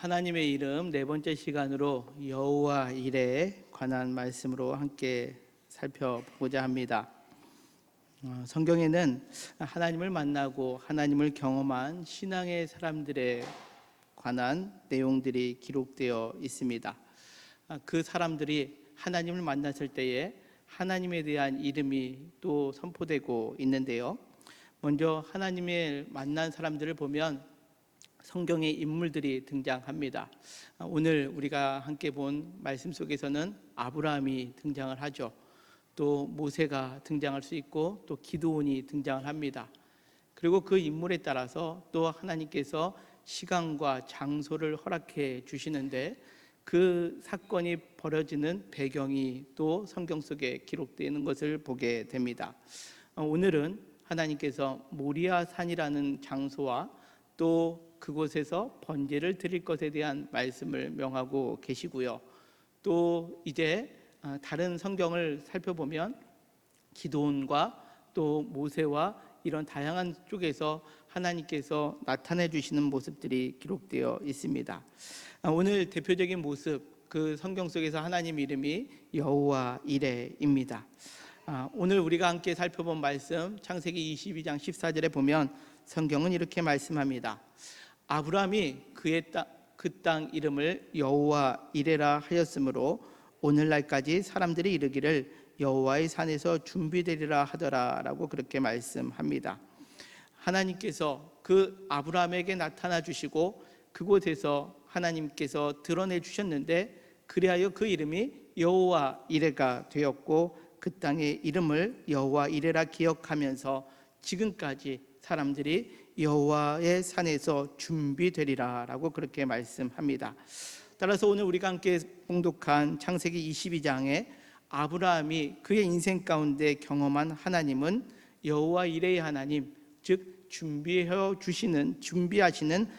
하나님의 이름 네 번째 시간으로 여호와 일에 관한 말씀으로 함께 살펴보고자 합니다. 성경에는 하나님을 만나고 하나님을 경험한 신앙의 사람들에 관한 내용들이 기록되어 있습니다. 그 사람들이 하나님을 만났을 때에 하나님에 대한 이름이 또 선포되고 있는데요. 먼저 하나님을 만난 사람들을 보면 성경의 인물들이 등장합니다. 오늘 우리가 함께 본 말씀 속에서는 아브라함이 등장을 하죠. 또 모세가 등장할 수 있고 또 기드온이 등장을 합니다. 그리고 그 인물에 따라서 또 하나님께서 시간과 장소를 허락해 주시는데 그 사건이 벌어지는 배경이 또 성경 속에 기록되는 것을 보게 됩니다. 오늘은 하나님께서 모리아 산이라는 장소와 또 그곳에서 번제를 드릴 것에 대한 말씀을 명하고 계시고요. 또 이제 다른 성경을 살펴보면 기드온과 또 모세와 이런 다양한 쪽에서 하나님께서 나타내 주시는 모습들이 기록되어 있습니다. 오늘 대표적인 모습, 그 성경 속에서 하나님 이름이 여호와 이레입니다. 오늘 우리가 함께 살펴본 말씀 창세기 22장 14절에 보면 성경은 이렇게 말씀합니다. 아브라함이 그 땅 이름을 여호와 이레라 하였으므로 오늘날까지 사람들이 이르기를 여호와의 산에서 준비되리라 하더라라고 그렇게 말씀합니다. 하나님께서 그 아브라함에게 나타나 주시고 그곳에서 하나님께서 드러내 주셨는데 그리하여 그 이름이 여호와 이레가 되었고 그 땅의 이름을 여호와 이레라 기억하면서 지금까지 사람들이 여호와의 산에서 준비되리라라고 그렇게 말씀합니다. 따라서 오늘 우리가 함께 봉독한 창세기 22장에 아브라함이 그의 인생 가운데 경험한 하나님은 여호와 이레의 하나님, 즉 준비하시는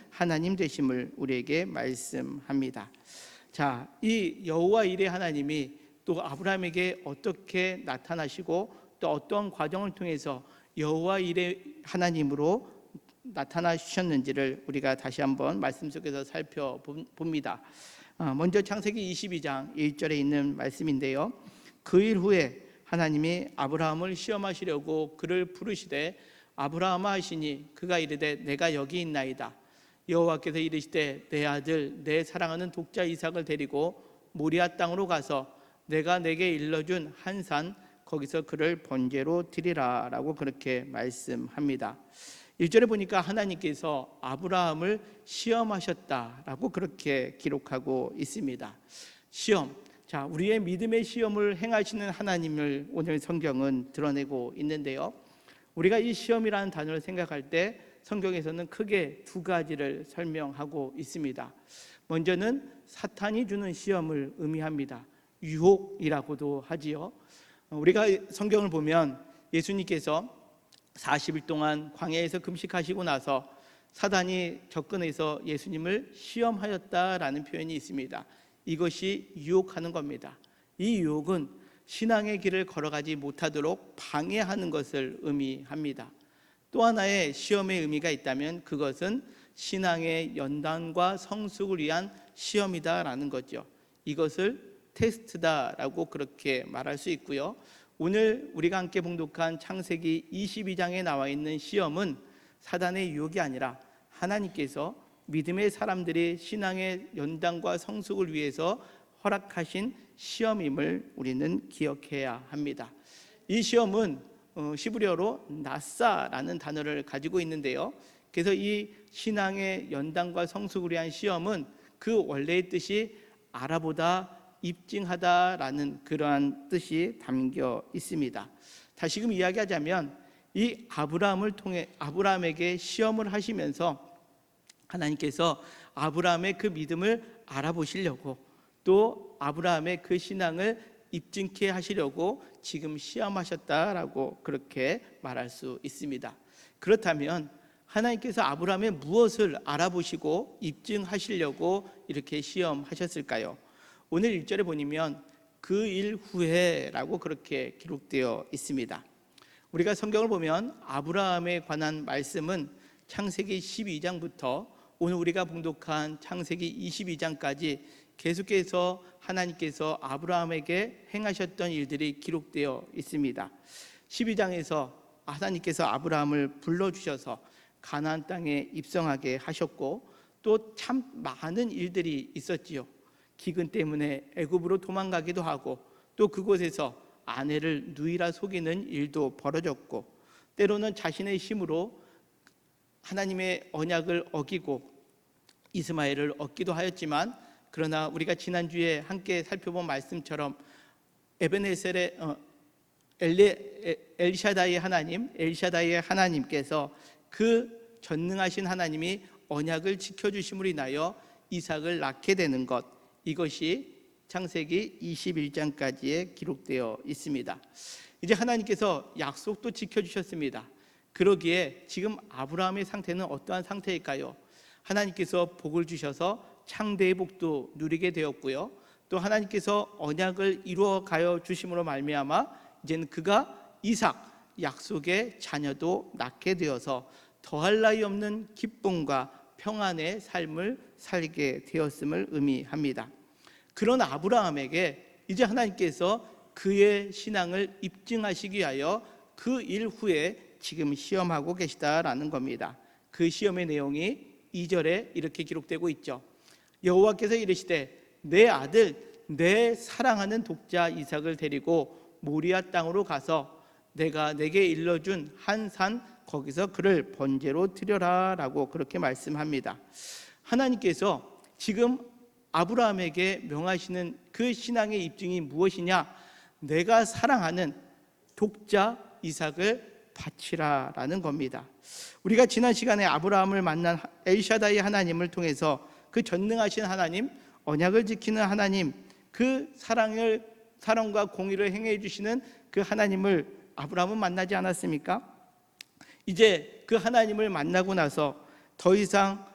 하나님 되심을 우리에게 말씀합니다. 자, 이 여호와 이레 하나님이 또 아브라함에게 어떻게 나타나시고 또 어떤 과정을 통해서 여호와 이레 하나님으로 나타나셨는지를 우리가 다시 한번 말씀 속에서 살펴봅니다. 먼저 창세기 22장 1절에 있는 말씀인데요. 그 일 후에 하나님이 아브라함을 시험하시려고 그를 부르시되 아브라함아 하시니 그가 이르되 내가 여기 있나이다. 여호와께서 이르시되 내 아들 내 사랑하는 독자 이삭을 데리고 모리아 땅으로 가서 내가 내게 일러준 한 산 거기서 그를 번제로 드리라 라고 그렇게 말씀합니다. 1절에 보니까 하나님께서 아브라함을 시험하셨다라고 그렇게 기록하고 있습니다. 시험. 자, 우리의 믿음의 시험을 행하시는 하나님을 오늘 성경은 드러내고 있는데요. 우리가 이 시험이라는 단어를 생각할 때 성경에서는 크게 두 가지를 설명하고 있습니다. 먼저는 사탄이 주는 시험을 의미합니다. 유혹이라고도 하지요. 우리가 성경을 보면 예수님께서 40일 동안 광야에서 금식하시고 나서 사단이 접근해서 예수님을 시험하였다라는 표현이 있습니다. 이것이 유혹하는 겁니다. 이 유혹은 신앙의 길을 걸어가지 못하도록 방해하는 것을 의미합니다. 또 하나의 시험의 의미가 있다면 그것은 신앙의 연단과 성숙을 위한 시험이다라는 거죠. 이것을 테스트다라고 그렇게 말할 수 있고요. 오늘 우리가 함께 봉독한 창세기 22장에 나와 있는 시험은 사단의 유혹이 아니라 하나님께서 믿음의 사람들이 신앙의 연단과 성숙을 위해서 허락하신 시험임을 우리는 기억해야 합니다. 이 시험은 시브리어로 나사라는 단어를 가지고 있는데요. 그래서 이 신앙의 연단과 성숙을 위한 시험은 그 원래의 뜻이 알아보다 입증하다라는 그러한 뜻이 담겨 있습니다. 다시금 이야기하자면 이 아브라함을 통해 아브라함에게 시험을 하시면서 하나님께서 아브라함의 그 믿음을 알아보시려고 또 아브라함의 그 신앙을 입증케 하시려고 지금 시험하셨다라고 그렇게 말할 수 있습니다. 그렇다면 하나님께서 아브라함의 무엇을 알아보시고 입증하시려고 이렇게 시험하셨을까요? 오늘 1절에 보면 그 일 후에라고 그렇게 기록되어 있습니다. 우리가 성경을 보면 아브라함에 관한 말씀은 창세기 12장부터 오늘 우리가 봉독한 창세기 22장까지 계속해서 하나님께서 아브라함에게 행하셨던 일들이 기록되어 있습니다. 12장에서 하나님께서 아브라함을 불러주셔서 가나안 땅에 입성하게 하셨고, 또 참 많은 일들이 있었지요. 기근 때문에 애굽으로 도망가기도 하고, 또 그곳에서 아내를 누이라 속이는 일도 벌어졌고, 때로는 자신의 힘으로 하나님의 언약을 어기고 이스마엘을 얻기도 하였지만, 그러나 우리가 지난주에 함께 살펴본 말씀처럼 에베네셀의 엘샤다이의 하나님께서 그 전능하신 하나님이 언약을 지켜주심으로 인하여 이삭을 낳게 되는 것, 이것이 창세기 21장까지에 기록되어 있습니다. 이제 하나님께서 약속도 지켜주셨습니다. 그러기에 지금 아브라함의 상태는 어떠한 상태일까요? 하나님께서 복을 주셔서 창대의 복도 누리게 되었고요, 또 하나님께서 언약을 이루어 가여 주심으로 말미암아 이제는 그가 이삭, 약속의 자녀도 낳게 되어서 더할 나위 없는 기쁨과 평안의 삶을 살게 되었음을 의미합니다. 그런 아브라함에게 이제 하나님께서 그의 신앙을 입증하시기 위하여 그 일 후에 지금 시험하고 계시다라는 겁니다. 그 시험의 내용이 2절에 이렇게 기록되고 있죠. 여호와께서 이르시되 내 아들 내 사랑하는 독자 이삭을 데리고 모리아 땅으로 가서 내가 내게 일러준 한 산 거기서 그를 번제로 드려라 라고 그렇게 말씀합니다. 하나님께서 지금 아브라함에게 명하시는 그 신앙의 입증이 무엇이냐? 내가 사랑하는 독자 이삭을 바치라 라는 겁니다. 우리가 지난 시간에 아브라함을 만난 엘샤다이 하나님을 통해서 그 전능하신 하나님, 언약을 지키는 하나님, 그 사랑과 공의를 행해 주시는 그 하나님을 아브라함은 만나지 않았습니까? 이제 그 하나님을 만나고 나서 더 이상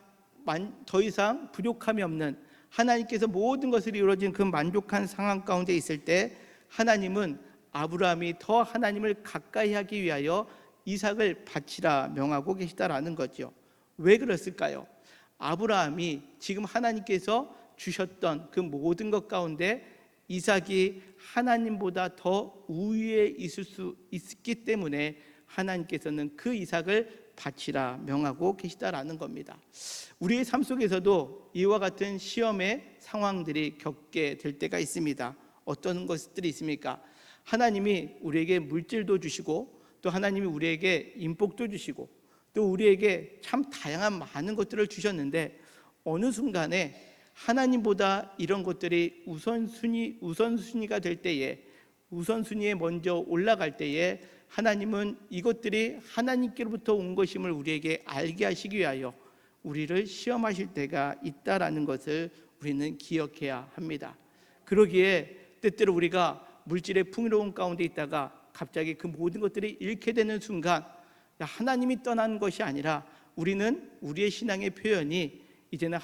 부족함이 없는, 하나님께서 모든 것을 이루어진 그 만족한 상황 가운데 있을 때 하나님은 아브라함이 더 하나님을 가까이 하기 위하여 이삭을 바치라 명하고 계시다라는 거죠. 왜 그랬을까요? 아브라함이 지금 하나님께서 주셨던 그 모든 것 가운데 이삭이 하나님보다 더 우위에 있을 수 있기 때문에 하나님께서는 그 이삭을 바치라 명하고 계시다라는 겁니다. 우리의 삶 속에서도 이와 같은 시험의 상황들이 겪게 될 때가 있습니다. 어떤 것들이 있습니까? 하나님이 우리에게 물질도 주시고, 또 하나님이 우리에게 인복도 주시고, 또 우리에게 참 다양한 많은 것들을 주셨는데, 어느 순간에 하나님보다 이런 것들이 우선순위가 될 때에, 우선순위에 먼저 올라갈 때에 하나님은 이것들이 하나님께로부터 온 것임을 우리에게 알게 하시기 위하여 우리를 시험하실 때가 있다라는 것을 우리는 기억해야 합니다. 그러기에 때때로 우리가 물질의 풍요로운 가운데 있다가 갑자기 그 모든 것들이 잃게 되는 순간, 하나님이 떠난 것이 아니라 우리는 우리의 신앙의 표현이 이제는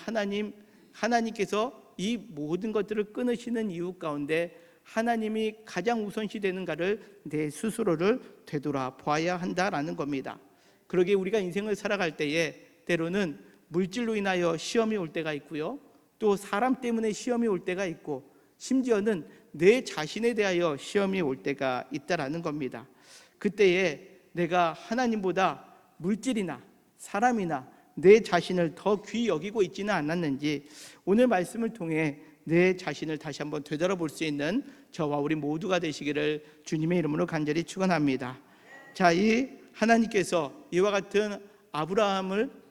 하나님께서 이 모든 것들을 끊으시는 이유 가운데 하나님이 가장 우선시 되는가를 내 스스로를 되돌아봐야 한다라는 겁니다. 그러기에 우리가 인생을 살아갈 때에 때로는 물질로 인하여 시험이 올 때가 있고요, 또 사람 때문에 시험이 올 때가 있고, 심지어는 내 자신에 대하여 시험이 올 때가 있다라는 겁니다. 그때에 내가 하나님보다 물질이나 사람이나 내 자신을 더 귀히 여기고 있지는 않았는지, 오늘 말씀을 통해 내 자신을 다시 한번 되돌아볼 수 있는 저와 우리 모두가 되시기를 주님의 이름으로 간절히 축원합니다. 자, 이 하나님께서 이와 같은 아브라함을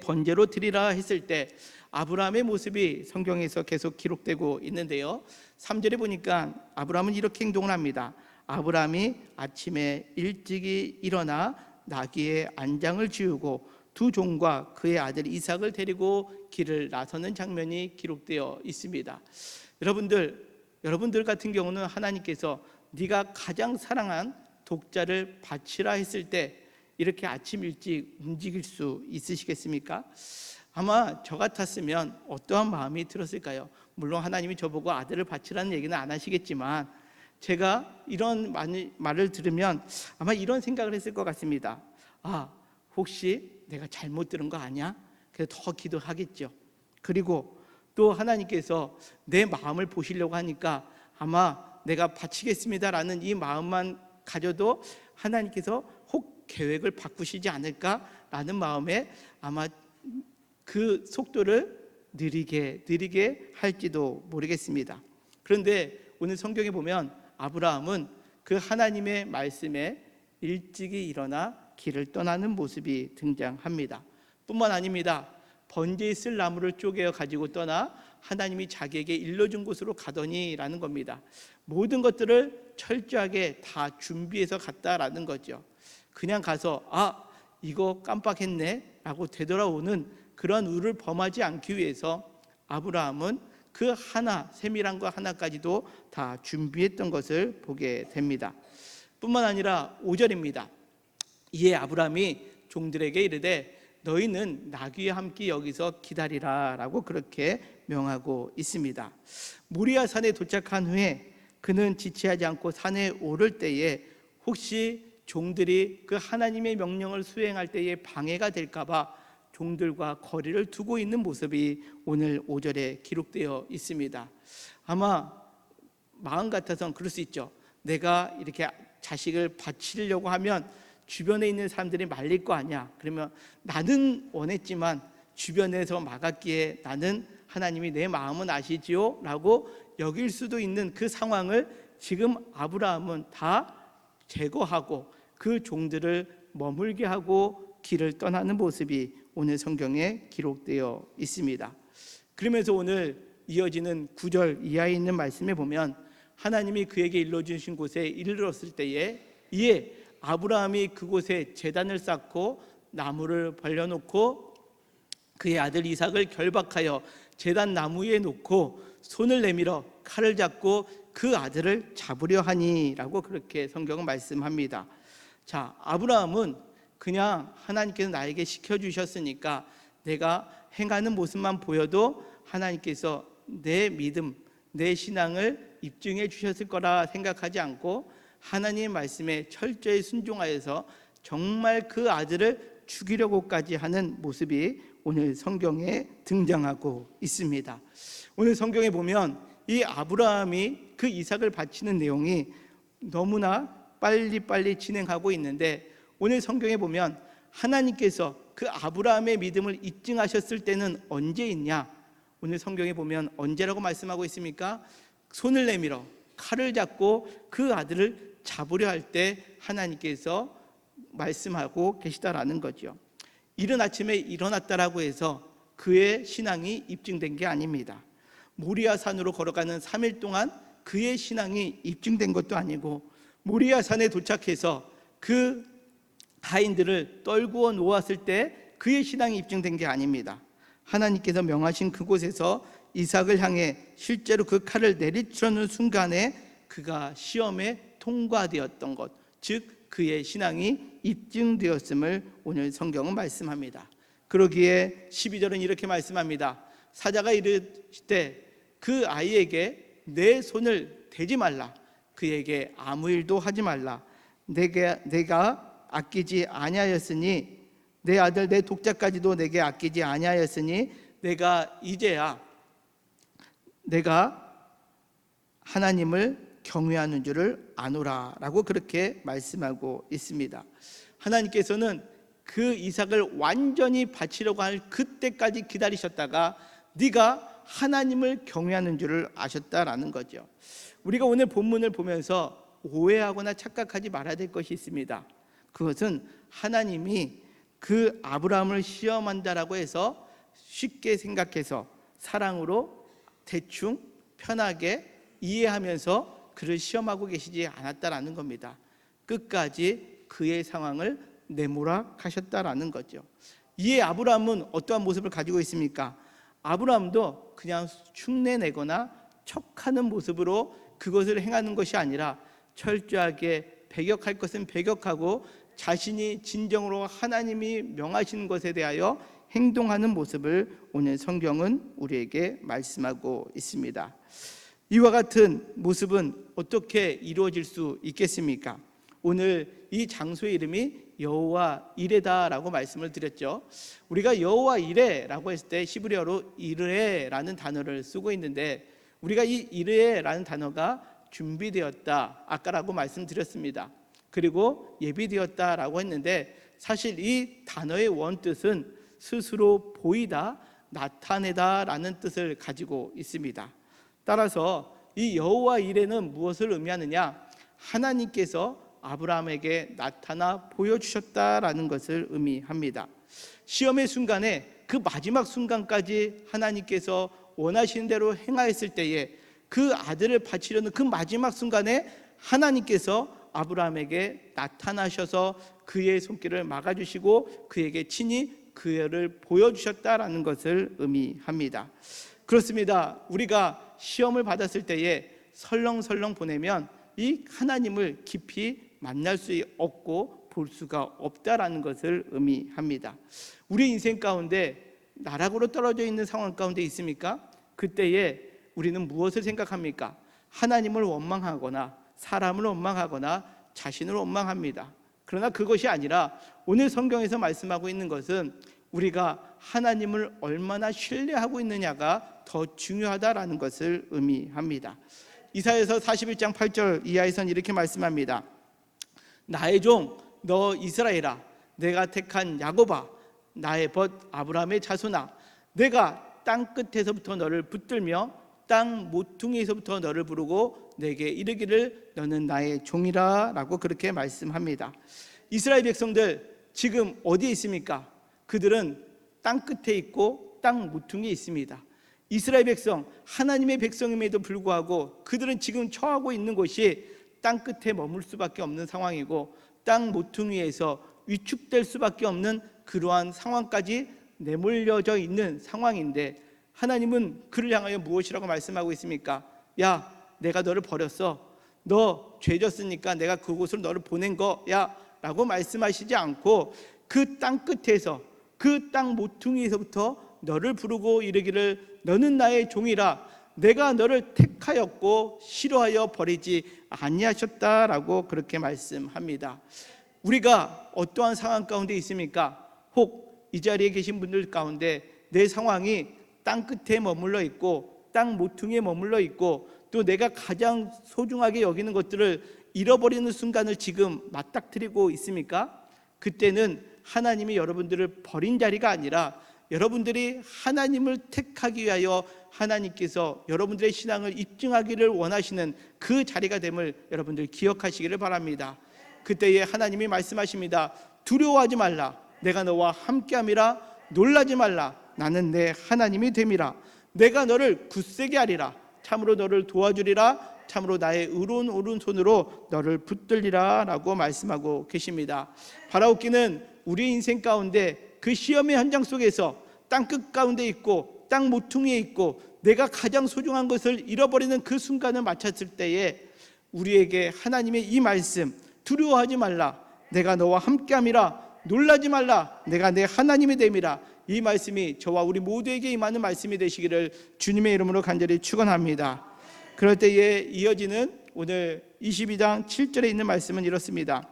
번제로 드리라 했을 때 아브라함의 모습이 성경에서 계속 기록되고 있는데요, 3절에 보니까 아브라함은 이렇게 행동을 합니다. 아브라함이 아침에 일찍이 일어나 나귀의 안장을 지우고 두 종과 그의 아들 이삭을 데리고 길을 나서는 장면이 기록되어 있습니다. 여러분들 같은 경우는 하나님께서 네가 가장 사랑한 독자를 바치라 했을 때 이렇게 아침 일찍 움직일 수 있으시겠습니까? 아마 저 같았으면 어떠한 마음이 들었을까요? 물론 하나님이 저보고 아들을 바치라는 얘기는 안 하시겠지만, 제가 이런 말을 들으면 아마 이런 생각을 했을 것 같습니다. 혹시 내가 잘못 들은 거 아니야? 그래서 더 기도하겠죠. 그리고 또 하나님께서 내 마음을 보시려고 하니까 아마 내가 바치겠습니다라는 이 마음만 가져도 하나님께서 혹 계획을 바꾸시지 않을까라는 마음에 아마 그 속도를 느리게 할지도 모르겠습니다. 그런데 오늘 성경에 보면 아브라함은 그 하나님의 말씀에 일찍이 일어나 길을 떠나는 모습이 등장합니다. 뿐만 아닙니다. 번제에 쓸 나무를 쪼개어 가지고 떠나 하나님이 자기에게 일러준 곳으로 가더니라는 겁니다. 모든 것들을 철저하게 다 준비해서 갔다라는 거죠. 그냥 가서 이거 깜빡했네 라고 되돌아오는 그런 의를 범하지 않기 위해서 아브라함은 그 하나, 세밀한 것 하나까지도 다 준비했던 것을 보게 됩니다. 뿐만 아니라 5절입니다. 이에 아브라함이 종들에게 이르되 너희는 나귀와 함께 여기서 기다리라 라고 그렇게 명하고 있습니다. 모리아 산에 도착한 후에 그는 지체하지 않고 산에 오를 때에 혹시 종들이 그 하나님의 명령을 수행할 때에 방해가 될까 봐 종들과 거리를 두고 있는 모습이 오늘 5절에 기록되어 있습니다. 아마 마음 같아서는 그럴 수 있죠. 내가 이렇게 자식을 바치려고 하면 주변에 있는 사람들이 말릴 거 아니야. 그러면 나는 원했지만 주변에서 막았기에 나는 하나님이 내 마음은 아시지요? 라고 여길 수도 있는 그 상황을 지금 아브라함은 다 제거하고 그 종들을 머물게 하고 길을 떠나는 모습이 오늘 성경에 기록되어 있습니다. 그러면서 오늘 이어지는 9절 이하에 있는 말씀에 보면 하나님이 그에게 일러주신 곳에 이르렀을 때에 이에 아브라함이 그곳에 제단을 쌓고 나무를 벌려놓고 그의 아들 이삭을 결박하여 제단 나무에 놓고 손을 내밀어 칼을 잡고 그 아들을 잡으려 하니라고 그렇게 성경은 말씀합니다. 자, 아브라함은 그냥 하나님께서 나에게 시켜주셨으니까 내가 행하는 모습만 보여도 하나님께서 내 믿음, 내 신앙을 입증해 주셨을 거라 생각하지 않고 하나님의 말씀에 철저히 순종하여서 정말 그 아들을 죽이려고까지 하는 모습이 오늘 성경에 등장하고 있습니다. 오늘 성경에 보면 이 아브라함이 그 이삭을 바치는 내용이 너무나 빨리빨리 진행하고 있는데 오늘 성경에 보면 하나님께서 그 아브라함의 믿음을 입증하셨을 때는 언제 있냐? 오늘 성경에 보면 언제라고 말씀하고 있습니까? 손을 내밀어 칼을 잡고 그 아들을 잡으려 할 때 하나님께서 말씀하고 계시다라는 거죠. 이른 아침에 일어났다라고 해서 그의 신앙이 입증된 게 아닙니다. 모리아 산으로 걸어가는 3일 동안 그의 신앙이 입증된 것도 아니고 모리아 산에 도착해서 그 하인들을 떨구어 놓았을 때 그의 신앙이 입증된 게 아닙니다. 하나님께서 명하신 그곳에서 이삭을 향해 실제로 그 칼을 내리치려는 순간에 그가 시험에 통과되었던 것, 즉 그의 신앙이 입증되었음을 오늘 성경은 말씀합니다. 그러기에 12절은 이렇게 말씀합니다. 사자가 이르되 그 아이에게 내 손을 대지 말라, 그에게 아무 일도 하지 말라. 내가 아끼지 아니하였으니 내 아들 내 독자까지도 내게 아끼지 아니하였으니 내가 이제야 내가 하나님을 경외하는 줄을 아노라 라고 그렇게 말씀하고 있습니다. 하나님께서는 그 이삭을 완전히 바치려고 할 그때까지 기다리셨다가 네가 하나님을 경외하는 줄을 아셨다라는 거죠. 우리가 오늘 본문을 보면서 오해하거나 착각하지 말아야 될 것이 있습니다. 그것은 하나님이 그 아브라함을 시험한다라고 해서 쉽게 생각해서 사랑으로 대충 편하게 이해하면서 그를 시험하고 계시지 않았다라는 겁니다. 끝까지 그의 상황을 내모락하셨다라는 거죠. 이에 아브라함은 어떠한 모습을 가지고 있습니까? 아브라함도 그냥 흉내내거나 척하는 모습으로 그것을 행하는 것이 아니라 철저하게 배격할 것은 배격하고 자신이 진정으로 하나님이 명하신 것에 대하여 행동하는 모습을 오늘 성경은 우리에게 말씀하고 있습니다. 이와 같은 모습은 어떻게 이루어질 수 있겠습니까? 오늘 이 장소의 이름이 여호와 이레다라고 말씀을 드렸죠. 우리가 여호와 이레라고 했을 때 히브리어로 이르에라는 단어를 쓰고 있는데, 우리가 이 이르에라는 단어가 준비되었다 아까라고 말씀드렸습니다. 그리고 예비되었다라고 했는데, 사실 이 단어의 원뜻은 스스로 보이다, 나타내다라는 뜻을 가지고 있습니다. 따라서 이 여호와 이레는 무엇을 의미하느냐? 하나님께서 아브라함에게 나타나 보여주셨다라는 것을 의미합니다. 시험의 순간에 그 마지막 순간까지 하나님께서 원하시는 대로 행하였을 때에 그 아들을 바치려는 그 마지막 순간에 하나님께서 아브라함에게 나타나셔서 그의 손길을 막아주시고 그에게 친히 그 애를 보여주셨다라는 것을 의미합니다. 그렇습니다. 우리가 시험을 받았을 때에 설렁설렁 보내면 이 하나님을 깊이 만날 수 없고 볼 수가 없다라는 것을 의미합니다. 우리 인생 가운데 나락으로 떨어져 있는 상황 가운데 있습니까? 그때에 우리는 무엇을 생각합니까? 하나님을 원망하거나 사람을 원망하거나 자신을 원망합니다. 그러나 그것이 아니라 오늘 성경에서 말씀하고 있는 것은 우리가 하나님을 얼마나 신뢰하고 있느냐가 더 중요하다라는 것을 의미합니다. 이사야서 41장 8절 이하에서는 이렇게 말씀합니다. 나의 종 너 이스라엘아, 내가 택한 야곱아, 나의 벗 아브라함의 자손아, 내가 땅 끝에서부터 너를 붙들며 땅 모퉁이에서부터 너를 부르고 내게 이르기를 너는 나의 종이라 라고 그렇게 말씀합니다. 이스라엘 백성들 지금 어디에 있습니까? 그들은 땅 끝에 있고 땅 모퉁이에 있습니다. 이스라엘 백성, 하나님의 백성임에도 불구하고 그들은 지금 처하고 있는 곳이 땅 끝에 머물 수밖에 없는 상황이고 땅 모퉁이에서 위축될 수밖에 없는 그러한 상황까지 내몰려져 있는 상황인데, 하나님은 그를 향하여 무엇이라고 말씀하고 있습니까? 야, 내가 너를 버렸어. 너 죄졌으니까 내가 그곳으로 너를 보낸 거야 라고 말씀하시지 않고 그 땅 끝에서, 그 땅 모퉁이에서부터 너를 부르고 이르기를 너는 나의 종이라, 내가 너를 택하였고 싫어하여 버리지 아니하셨다라고 그렇게 말씀합니다. 우리가 어떠한 상황 가운데 있습니까? 혹 이 자리에 계신 분들 가운데 내 상황이 땅 끝에 머물러 있고 땅 모퉁이에 머물러 있고 또 내가 가장 소중하게 여기는 것들을 잃어버리는 순간을 지금 맞닥뜨리고 있습니까? 그때는 하나님이 여러분들을 버린 자리가 아니라 여러분들이 하나님을 택하기 위하여 하나님께서 여러분들의 신앙을 입증하기를 원하시는 그 자리가 됨을 여러분들 기억하시기를 바랍니다. 그때에 하나님이 말씀하십니다. 두려워하지 말라. 내가 너와 함께함이라. 놀라지 말라. 나는 내 하나님이 됨이라. 내가 너를 굳세게 하리라. 참으로 너를 도와주리라. 참으로 나의 의로운 오른손으로 너를 붙들리라 라고 말씀하고 계십니다. 바라옵기는 우리 인생 가운데 그 시험의 현장 속에서 땅끝 가운데 있고 땅 모퉁이에 있고 내가 가장 소중한 것을 잃어버리는 그 순간을 맞췄을 때에 우리에게 하나님의 이 말씀, 두려워하지 말라. 내가 너와 함께함이라. 놀라지 말라. 내가 내 하나님이 됨이라. 이 말씀이 저와 우리 모두에게 임하는 말씀이 되시기를 주님의 이름으로 간절히 축원합니다. 그럴 때에 이어지는 오늘 22장 7절에 있는 말씀은 이렇습니다.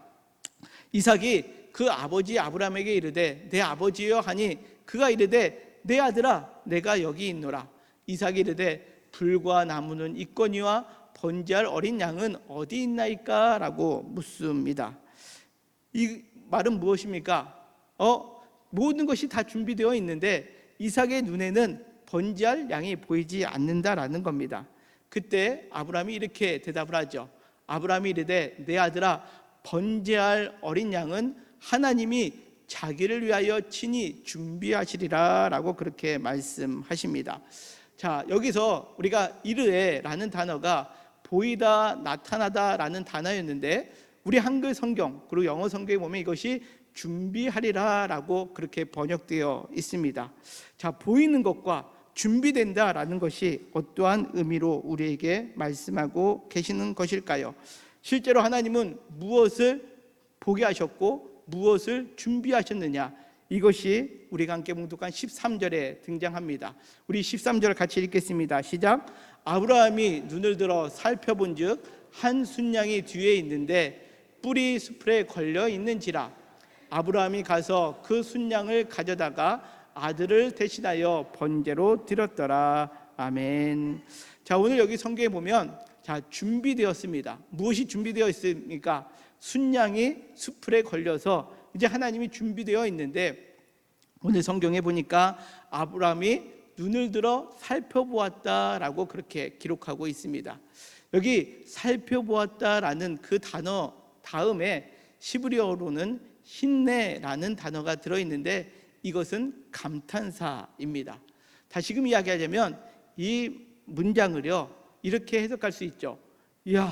이삭이 그 아버지 아브라함에게 이르되 내 아버지여 하니 그가 이르되 내 아들아 내가 여기 있노라. 이삭이 이르되 불과 나무는 있거니와 번제할 어린 양은 어디 있나이까 라고 묻습니다. 이 말은 무엇입니까? 모든 것이 다 준비되어 있는데 이삭의 눈에는 번제할 양이 보이지 않는다라는 겁니다. 그때 아브라함이 이렇게 대답을 하죠. 아브라함이 이르되 내 아들아 번제할 어린 양은 하나님이 자기를 위하여 친히 준비하시리라 라고 그렇게 말씀하십니다. 자, 여기서 우리가 이르에라는 단어가 보이다, 나타나다 라는 단어였는데 우리 한글 성경 그리고 영어 성경에 보면 이것이 준비하리라 라고 그렇게 번역되어 있습니다. 자, 보이는 것과 준비된다 라는 것이 어떠한 의미로 우리에게 말씀하고 계시는 것일까요? 실제로 하나님은 무엇을 보게 하셨고 무엇을 준비하셨느냐, 이것이 우리가 함께 봉독한 13절에 등장합니다. 우리 13절 같이 읽겠습니다. 시작. 아브라함이 눈을 들어 살펴본 즉 한 순양이 뒤에 있는데 뿔이 수풀에 걸려 있는지라. 아브라함이 가서 그 순양을 가져다가 아들을 대신하여 번제로 드렸더라. 아멘. 자, 오늘 여기 성경에 보면 자, 준비되었습니다. 무엇이 준비되어 있습니까? 순양이 수풀에 걸려서 이제 하나님이 준비되어 있는데, 오늘 성경에 보니까 아브라함이 눈을 들어 살펴보았다라고 그렇게 기록하고 있습니다. 여기 살펴보았다라는 그 단어 다음에 시브리어로는 힌네라는 단어가 들어있는데, 이것은 감탄사입니다. 다시금 이야기하자면 이 문장을요 이렇게 해석할 수 있죠. 이야,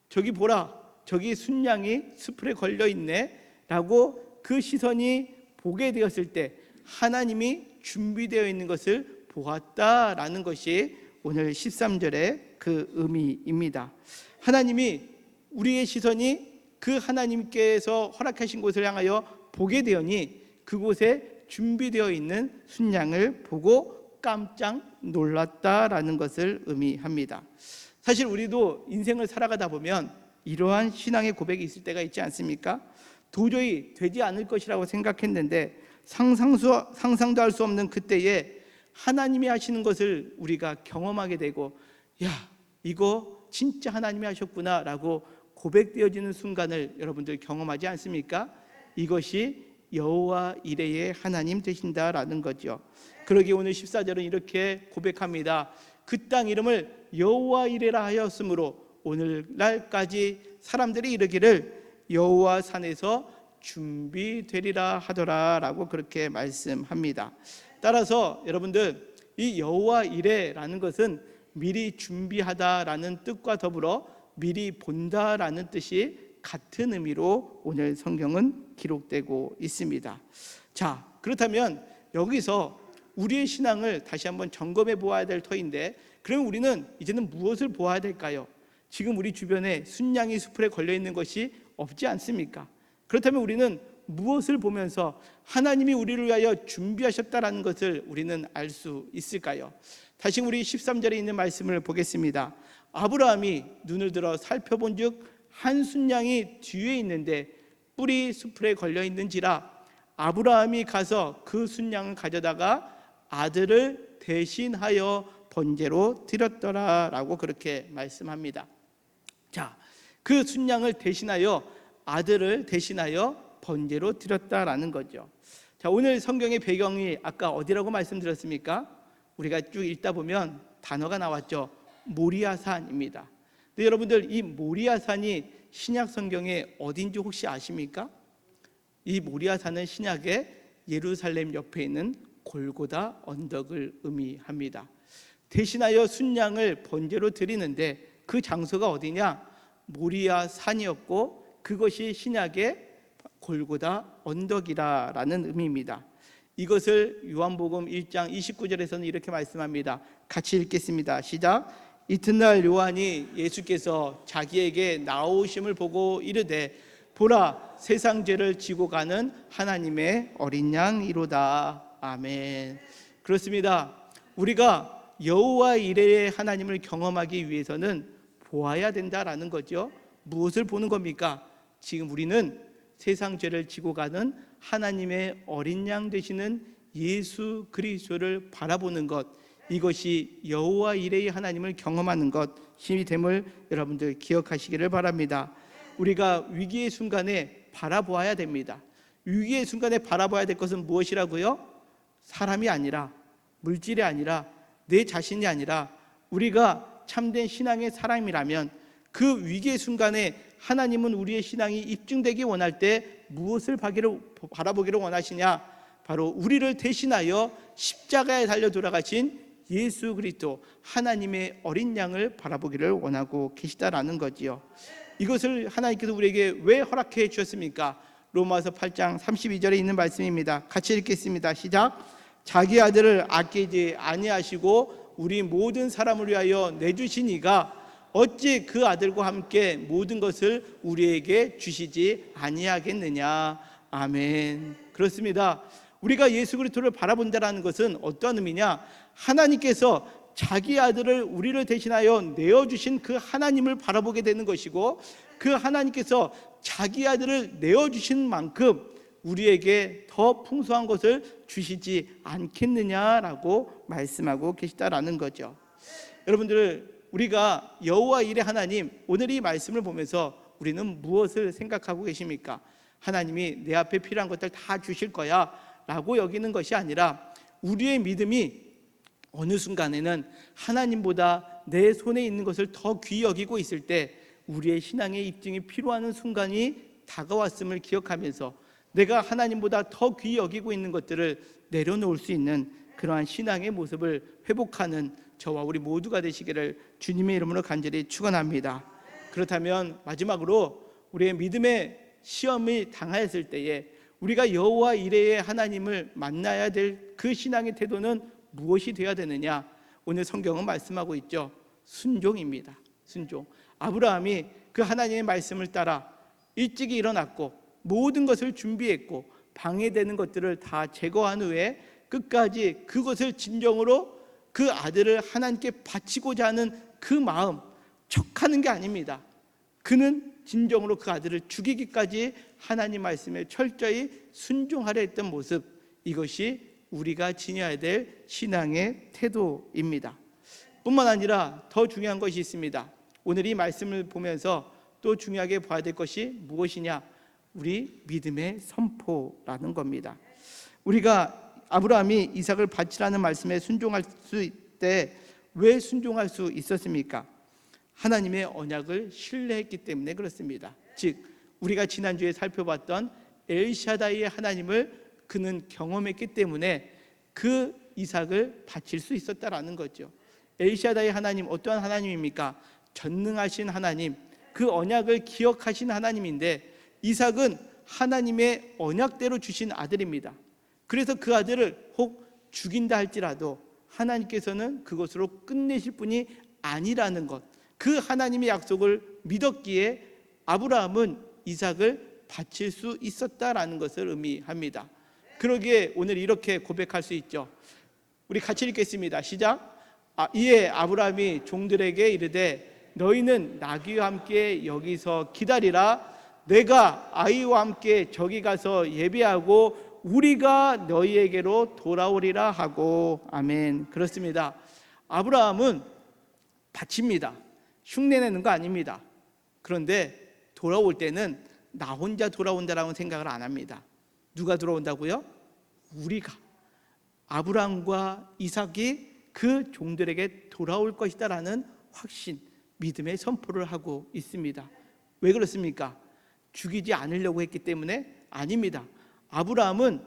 저기 보라, 저기 순양이 수풀에 걸려있네 라고 그 시선이 보게 되었을 때 하나님이 준비되어 있는 것을 보았다라는 것이 오늘 13절의 그 의미입니다. 하나님이, 우리의 시선이 그 하나님께서 허락하신 곳을 향하여 보게 되었니 그곳에 준비되어 있는 순양을 보고 깜짝 놀랐다라는 것을 의미합니다. 사실 우리도 인생을 살아가다 보면 이러한 신앙의 고백이 있을 때가 있지 않습니까? 도저히 되지 않을 것이라고 생각했는데 상상도 할 수 없는 그때에 하나님이 하시는 것을 우리가 경험하게 되고, 야, 이거 진짜 하나님이 하셨구나 라고 고백되어지는 순간을 여러분들 경험하지 않습니까? 이것이 여호와 이레의 하나님 되신다라는 거죠. 그러기에 오늘 14절은 이렇게 고백합니다. 그 땅 이름을 여호와 이레라 하였으므로 오늘날까지 사람들이 이르기를 여호와 산에서 준비되리라 하더라 라고 그렇게 말씀합니다. 따라서 여러분들, 이 여호와 이레라는 것은 미리 준비하다라는 뜻과 더불어 미리 본다라는 뜻이 같은 의미로 오늘 성경은 기록되고 있습니다. 자, 그렇다면 여기서 우리의 신앙을 다시 한번 점검해 보아야 될 터인데, 그러면 우리는 이제는 무엇을 보아야 될까요? 지금 우리 주변에 순양이 수풀에 걸려 있는 것이 없지 않습니까? 그렇다면 우리는 무엇을 보면서 하나님이 우리를 위하여 준비하셨다라는 것을 우리는 알 수 있을까요? 다시 우리 13절에 있는 말씀을 보겠습니다. 아브라함이 눈을 들어 살펴본 즉 한 순양이 뒤에 있는데 뿔이 수풀에 걸려 있는지라 아브라함이 가서 그 순양을 가져다가 아들을 대신하여 번제로 드렸더라 라고 그렇게 말씀합니다. 자, 그 순양을 대신하여, 아들을 대신하여 번제로 드렸다라는 거죠. 자, 오늘 성경의 배경이 아까 어디라고 말씀드렸습니까? 우리가 쭉 읽다 보면 단어가 나왔죠. 모리아산입니다. 근데 여러분들, 이 모리아산이 신약 성경에 어딘지 혹시 아십니까? 이 모리아산은 신약의 예루살렘 옆에 있는 골고다 언덕을 의미합니다. 대신하여 순양을 번제로 드리는데 그 장소가 어디냐? 모리아산이었고 그것이 신약의 골고다 언덕이라는 의미입니다. 이것을 요한복음 1장 29절에서는 이렇게 말씀합니다. 같이 읽겠습니다. 시작. 이튿날 요한이 예수께서 자기에게 나오심을 보고 이르되 보라, 세상 죄를 지고 가는 하나님의 어린 양이로다. 아멘. 그렇습니다. 우리가 여호와 이레의 하나님을 경험하기 위해서는 보아야 된다라는 거죠. 무엇을 보는 겁니까? 지금 우리는 세상 죄를 지고 가는 하나님의 어린 양 되시는 예수 그리스도를 바라보는 것, 이것이 여호와 이레의 하나님을 경험하는 것이 됨을 여러분들 기억하시기를 바랍니다. 우리가 위기의 순간에 바라보아야 됩니다. 위기의 순간에 바라봐야 될 것은 무엇이라고요? 사람이 아니라, 물질이 아니라, 내 자신이 아니라 우리가 참된 신앙의 사람이라면 그 위기의 순간에 하나님은 우리의 신앙이 입증되기 원할 때 무엇을 바라보기를 원하시냐? 바로 우리를 대신하여 십자가에 달려 돌아가신 예수 그리스도 하나님의 어린 양을 바라보기를 원하고 계시다라는 거지요. 이것을 하나님께서 우리에게 왜 허락해 주셨습니까? 로마서 8장 32절에 있는 말씀입니다. 같이 읽겠습니다. 시작. 자기 아들을 아끼지 아니하시고 우리 모든 사람을 위하여 내주신 이가 어찌 그 아들과 함께 모든 것을 우리에게 주시지 아니하겠느냐. 아멘. 그렇습니다. 우리가 예수 그리스도를 바라본다는 것은 어떤 의미냐? 하나님께서 자기 아들을 우리를 대신하여 내어주신 그 하나님을 바라보게 되는 것이고, 그 하나님께서 자기 아들을 내어주신 만큼 우리에게 더 풍성한 것을 주시지 않겠느냐라고 말씀하고 계시다라는 거죠. 여러분들, 우리가 여호와 이레 하나님, 오늘 이 말씀을 보면서 우리는 무엇을 생각하고 계십니까? 하나님이 내 앞에 필요한 것들 다 주실 거야 라고 여기는 것이 아니라, 우리의 믿음이 어느 순간에는 하나님보다 내 손에 있는 것을 더 귀히 여기고 있을 때 우리의 신앙의 입증이 필요한 순간이 다가왔음을 기억하면서 내가 하나님보다 더 귀히 여기고 있는 것들을 내려놓을 수 있는 그러한 신앙의 모습을 회복하는 저와 우리 모두가 되시기를 주님의 이름으로 간절히 축원합니다. 그렇다면 마지막으로 우리의 믿음의 시험이 당하였을 때에 우리가 여호와 이레의 하나님을 만나야 될 그 신앙의 태도는 무엇이 되어야 되느냐? 오늘 성경은 말씀하고 있죠. 순종입니다. 순종. 아브라함이 그 하나님의 말씀을 따라 일찍이 일어났고 모든 것을 준비했고 방해되는 것들을 다 제거한 후에 끝까지 그것을 진정으로 그 아들을 하나님께 바치고자 하는 그 마음, 척하는 게 아닙니다. 그는 진정으로 그 아들을 죽이기까지 하나님 말씀에 철저히 순종하려 했던 모습, 이것이 우리가 지녀야 될 신앙의 태도입니다. 뿐만 아니라 더 중요한 것이 있습니다. 오늘 이 말씀을 보면서 또 중요하게 봐야 될 것이 무엇이냐? 우리 믿음의 선포라는 겁니다. 우리가 아브라함이 이삭을 바치라는 말씀에 순종할 수 있때 왜 순종할 수 있었습니까? 하나님의 언약을 신뢰했기 때문에 그렇습니다. 즉 우리가 지난주에 살펴봤던 엘샤다이의 하나님을 그는 경험했기 때문에 그 이삭을 바칠 수 있었다라는 거죠. 엘샤다이 하나님, 어떠한 하나님입니까? 전능하신 하나님, 그 언약을 기억하신 하나님인데 이삭은 하나님의 언약대로 주신 아들입니다. 그래서 그 아들을 혹 죽인다 할지라도 하나님께서는 그것으로 끝내실 분이 아니라는 것, 그 하나님의 약속을 믿었기에 아브라함은 이삭을 바칠 수 있었다라는 것을 의미합니다. 그러기에 오늘 이렇게 고백할 수 있죠. 우리 같이 읽겠습니다. 시작. 이에 아브라함이 종들에게 이르되 너희는 나귀와 함께 여기서 기다리라. 내가 아이와 함께 저기 가서 예배하고 우리가 너희에게로 돌아오리라 하고. 아멘. 그렇습니다. 아브라함은 바칩니다. 흉내내는 거 아닙니다. 그런데 돌아올 때는 나 혼자 돌아온다라고 생각을 안 합니다. 누가 돌아온다고요? 우리가, 아브라함과 이삭이 그 종들에게 돌아올 것이다라는 확신, 믿음의 선포를 하고 있습니다. 왜 그렇습니까? 죽이지 않으려고 했기 때문에? 아닙니다. 아브라함은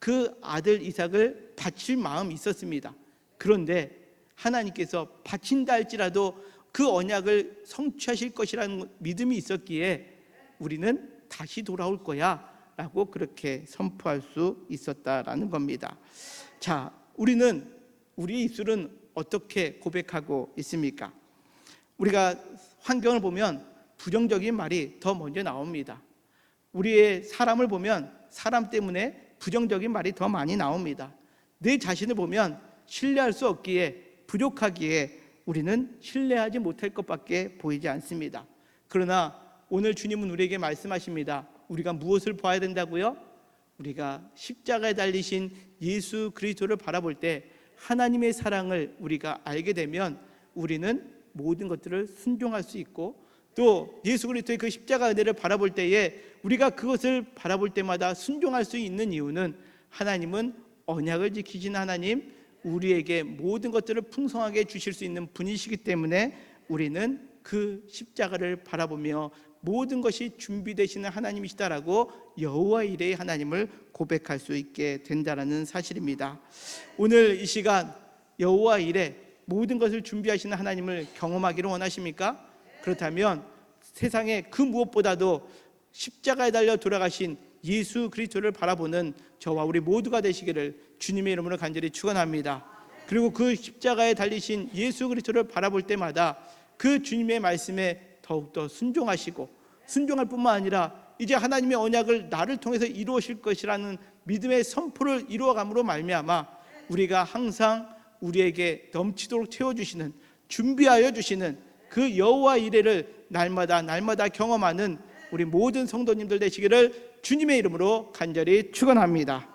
그 아들 이삭을 바칠 마음이 있었습니다. 그런데 하나님께서 바친다 할지라도 그 언약을 성취하실 것이라는 믿음이 있었기에 우리는 다시 돌아올 거야 라고 그렇게 선포할 수 있었다라는 겁니다. 자, 우리는 우리의 입술은 어떻게 고백하고 있습니까? 우리가 환경을 보면 부정적인 말이 더 먼저 나옵니다. 우리의 사람을 보면 사람 때문에 부정적인 말이 더 많이 나옵니다. 내 자신을 보면 신뢰할 수 없기에, 부족하기에 우리는 신뢰하지 못할 것밖에 보이지 않습니다. 그러나 오늘 주님은 우리에게 말씀하십니다. 우리가 무엇을 봐야 된다고요? 우리가 십자가에 달리신 예수 그리스도를 바라볼 때 하나님의 사랑을 우리가 알게 되면 우리는 모든 것들을 순종할 수 있고, 또 예수 그리스도의 그 십자가 은혜를 바라볼 때에 우리가 그것을 바라볼 때마다 순종할 수 있는 이유는 하나님은 언약을 지키신 하나님, 우리에게 모든 것들을 풍성하게 주실 수 있는 분이시기 때문에 우리는 그 십자가를 바라보며 모든 것이 준비되시는 하나님이시다라고 여호와 이레의 하나님을 고백할 수 있게 된다라는 사실입니다. 오늘 이 시간 여호와 이레, 모든 것을 준비하시는 하나님을 경험하기를 원하십니까? 그렇다면 세상의 그 무엇보다도 십자가에 달려 돌아가신 예수 그리스도를 바라보는 저와 우리 모두가 되시기를 주님의 이름으로 간절히 축원합니다. 그리고 그 십자가에 달리신 예수 그리스도를 바라볼 때마다 그 주님의 말씀에 더욱더 순종하시고, 순종할 뿐만 아니라 이제 하나님의 언약을 나를 통해서 이루어질 것이라는 믿음의 선포를 이루어감으로 말미암아 우리가 항상 우리에게 넘치도록 채워주시는, 준비하여 주시는 그 여호와 이레를 날마다 경험하는 우리 모든 성도님들 되시기를 주님의 이름으로 간절히 축원합니다.